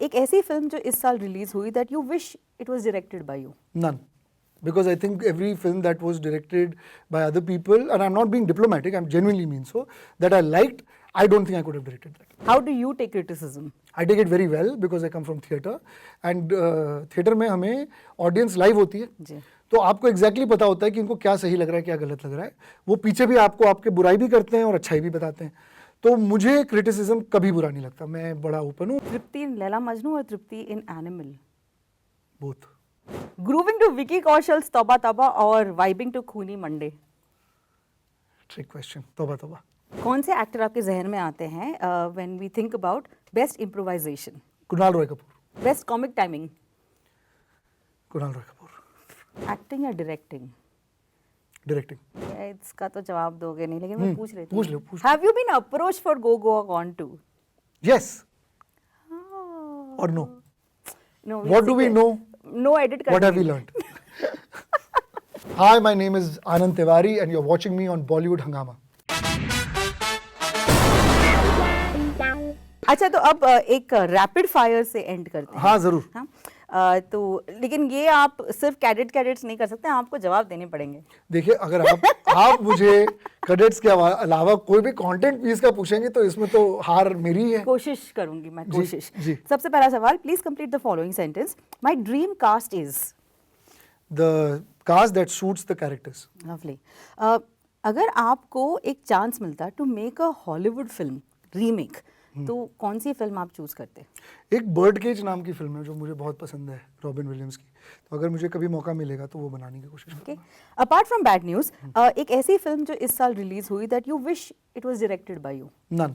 एक ऐसी फिल्म जो इस साल रिलीज हुई that you wish it was directed by you. None. Because I think every film that was directed by other people, and I'm not being diplomatic, I'm genuinely mean so, that I liked, I don't think I could have directed that. How do you take criticism? I take it very well because I come from theatre, and theatre में हमें audience live होती है. जी. तो आपको exactly पता होता है कि इनको क्या सही लग रहा है, क्या गलत लग रहा है. वो पीछे भी आपको आपके बुराई भी करते हैं और अच्छाई भी बताते हैं. तो मुझे क्रिटिसिज्म कभी बुरा नहीं लगता. मैं बड़ा ओपन हूँ. तृप्ति इन लैला मजनू और Tripti in Animal. Both. Grooving to Vicky Kaushal's Tauba Tauba और vibing to Khooni Monday. Trick question. तौबा तौबा. कौन से एक्टर आपके जहन में आते हैं when we think about best improvisation? Kunal Roy Kapoor. Best comic timing? Kunal Roy Kapoor. Acting या डायरेक्टिंग? Directing. इसका तो जवाब दोगे नहीं, लेकिन मैं पूछ रही थी. पूछ लो. Have you been approached for go Goa gone to? Yes. Or no? No. What do we know? No edit. What have we learned? Hi, my name is Anand Tiwari and you're watching me on Bollywood Hangama. अच्छा, तो अब एक rapid fire से and करते हैं. हाँ, जरूर. हाँ, तो लेकिन ये आप सिर्फ कैडेट्स नहीं कर सकते, आपको जवाब देने पड़ेंगे. देखिए, अगर आप मुझे कैडेट्स के अलावा कोई भी कंटेंट पीस का पूछेंगे तो इसमें तो हार मेरी है. कोशिश करूंगी मैं. कोशिश. जी. सबसे पहला सवाल, please complete the following sentence. My dream cast is. The cast that suits the characters. Lovely. अगर आपको एक चांस मिलता to make a Hollywood film remake, तो कौन सी फिल्म आप चूज करते? एक बर्ड केज नाम की फिल्म है जो मुझे बहुत पसंद है, रॉबिन विलियम्स की. तो अगर मुझे कभी मौका मिलेगा तो वो बनाने की कोशिश ओके. करूंगा. अपार्ट फ्रॉम बैड न्यूज, एक ऐसी फिल्म जो इस साल रिलीज हुई that you wish it was directed by you? None.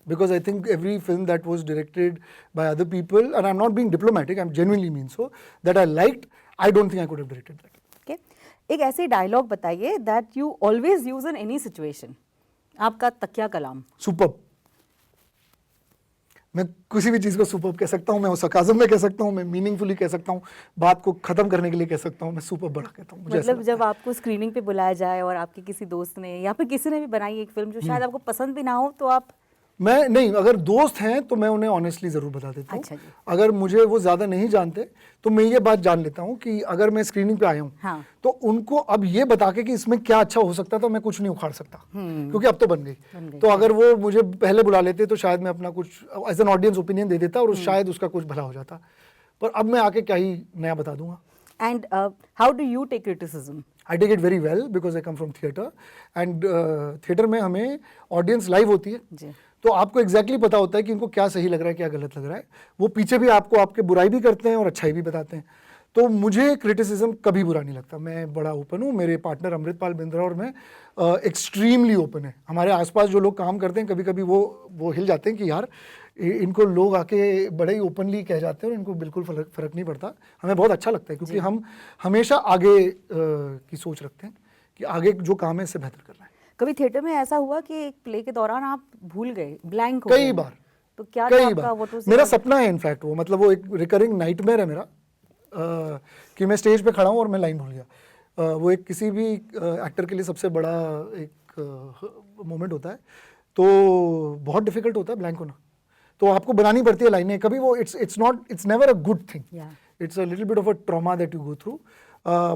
Because I think every film that was directed by other people, and I'm not being diplomatic, I'm genuinely mean so, that I liked, I don't think I could have directed that. Okay. एक ऐसी dialogue बताइए that you always use in any situation. आपका तकिया कलाम. Superb. मैं किसी भी चीज़ को superb कह सकता हूँ, मैं वो sarcasm में कह सकता हूँ, मैं मीनिंगफुली कह सकता हूँ, बात को खत्म करने के लिए कह सकता हूँ, मैं सुपर्ब बड़ा कहता हूँ. मुझे ऐसा मतलब जब आपको स्क्रीनिंग पे बुलाया जाए और आपके किसी दोस्त ने या फिर किसी ने भी बनाई एक फिल्म जो शायद आपको पसंद भी ना हो, तो आप? मैं नहीं, अगर दोस्त हैं तो मैं उन्हें ऑनेस्टली ज़रूर बता देता हूँ. अच्छा जी. अगर मुझे वो ज़्यादा नहीं जानते तो मैं ये बात जान लेता हूँ कि अगर मैं स्क्रीनिंग पे आया हूँ, हाँ. तो उनको अब ये बता के कि इसमें क्या अच्छा हो सकता था, मैं कुछ नहीं उखाड़ सकता क्योंकि अब तो बन गई. तो अगर वो मुझे पहले बुला लेते तो शायद मैं अपना कुछ एज एन ऑडियंस ओपिनियन दे देता और शायद उसका कुछ भला हो जाता. पर अब मैं आके क्या ही नया बता दूंगा. And how do you take criticism? I take it very well because I come from theatre, and theatre में हमें audience live होती है. जी. तो आपको exactly पता होता है कि इनको क्या सही लग रहा है, क्या गलत लग रहा है. वो पीछे भी आपको आपके बुराई भी करते हैं और अच्छाई भी बताते हैं. तो मुझे क्रिटिसिज्म कभी बुरा नहीं लगता. मैं बड़ा ओपन हूँ. मेरे पार्टनर अमृतपाल बिंद्रा और मैं एक्सट्रीमली ओपन है. हमारे आसपास जो लोग काम करते हैं, कभी कभी वो हिल जाते हैं कि यार इनको लोग आके बड़े ही ओपनली कह जाते हैं और इनको बिल्कुल फर्क नहीं पड़ता. हमें बहुत अच्छा लगता है क्योंकि हम हमेशा आगे की सोच रखते हैं कि आगे जो काम है इससे बेहतर करना है. कभी थिएटर में ऐसा हुआ कि एक प्ले के दौरान आप भूल गए, ब्लैंक हो गए? कई बार. तो क्या कई आपका बार. मेरा सपना है इनफैक्ट वो, मतलब वो एक रिकरिंग नाइटमेयर है मेरा, कि मैं स्टेज पे खड़ा हूँ और मैं लाइन भूल गया. वो एक किसी भी एक्टर के लिए सबसे बड़ा एक मोमेंट होता है. तो बहुत डिफिकल्ट होता है ब्लैंक होना. तो आपको बनानी पड़ती है लाइनें. कभी वो it's never a good thing. It's a little bit of a trauma that you go through.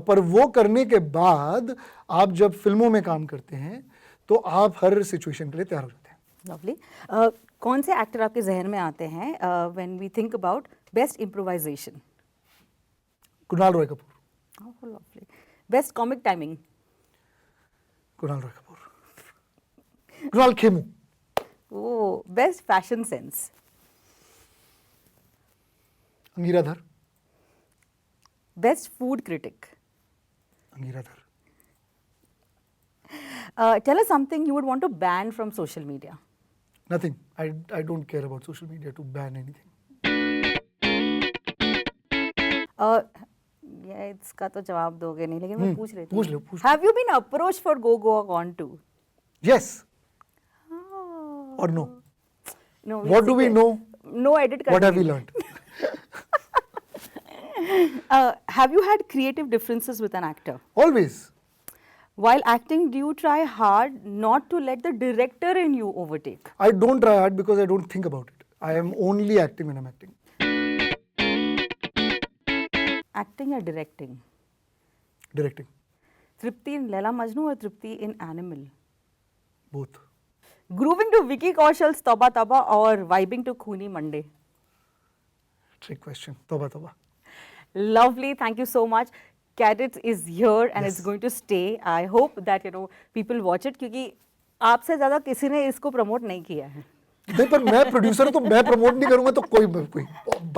पर वो करने के बाद आप जब फिल्मों में काम करते हैं तो आप हर सिचुएशन के लिए तैयार हो जाते हैं. लवली. कौन से एक्टर आपके जहन में आते हैं when we think about best improvisation? Kunal Roy Kapoor. Lovely. Best comic timing? Kunal Roy Kapoor. Kunal Khemu. Oh. Best fashion sense? Angira Dhar. Best food critic? Angira धर. Tell us something you would want to ban from social media. Nothing. I don't care about social media to ban anything. इसका तो जवाब दोगे नहीं, लेकिन मैं पूछ रही थी. पूछ लो. Have you been approached for Go Goa Gone to? Yes. Or no? No. What do we know? No edit. What have we learned? Have you had creative differences with an actor? Always. While acting, do you try hard not to let the director in you overtake? I don't try hard because I don't think about it. I am only acting when I'm acting. Acting या directing? Directing, Tripti in Laila Majnu और Tripti in Animal? Both. Grooving to Vicky Kaushal's Tauba Tauba और vibing to Khooni Monday? Trick question. तौबा तौबा. Lovely, thank you so much. Cadets is here and it's Yes. going to stay. I hope that people watch it क्योंकि आपसे ज़्यादा किसी ने इसको प्रमोट नहीं किया है. नहीं, पर मैं प्रोड्यूसर हूं तो मैं प्रमोट नहीं करूंगा तो कोई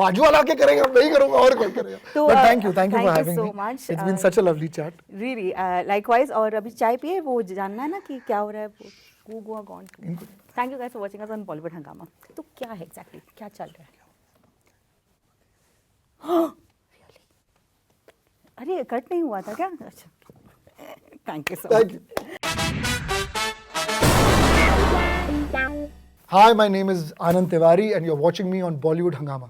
बाजू वाला के करेगा, मैं ही करूंगा और कौन करेगा. तो, But thank you for thank you having so me. much. It's been such a lovely chat. Really, likewise. और अभी चाय पिए, वो जानना है ना कि क्या हो रहा है, who go are gone to. Thank you guys for watching us on Bollywood Hangama. तो क्या है exactly, क्या चल रहा है? Really? अरे कट नहीं हुआ था क्या? अच्छा. Thank you so much. Thank you. Hi, my name is Anand Tiwari and you're watching me on Bollywood Hangama.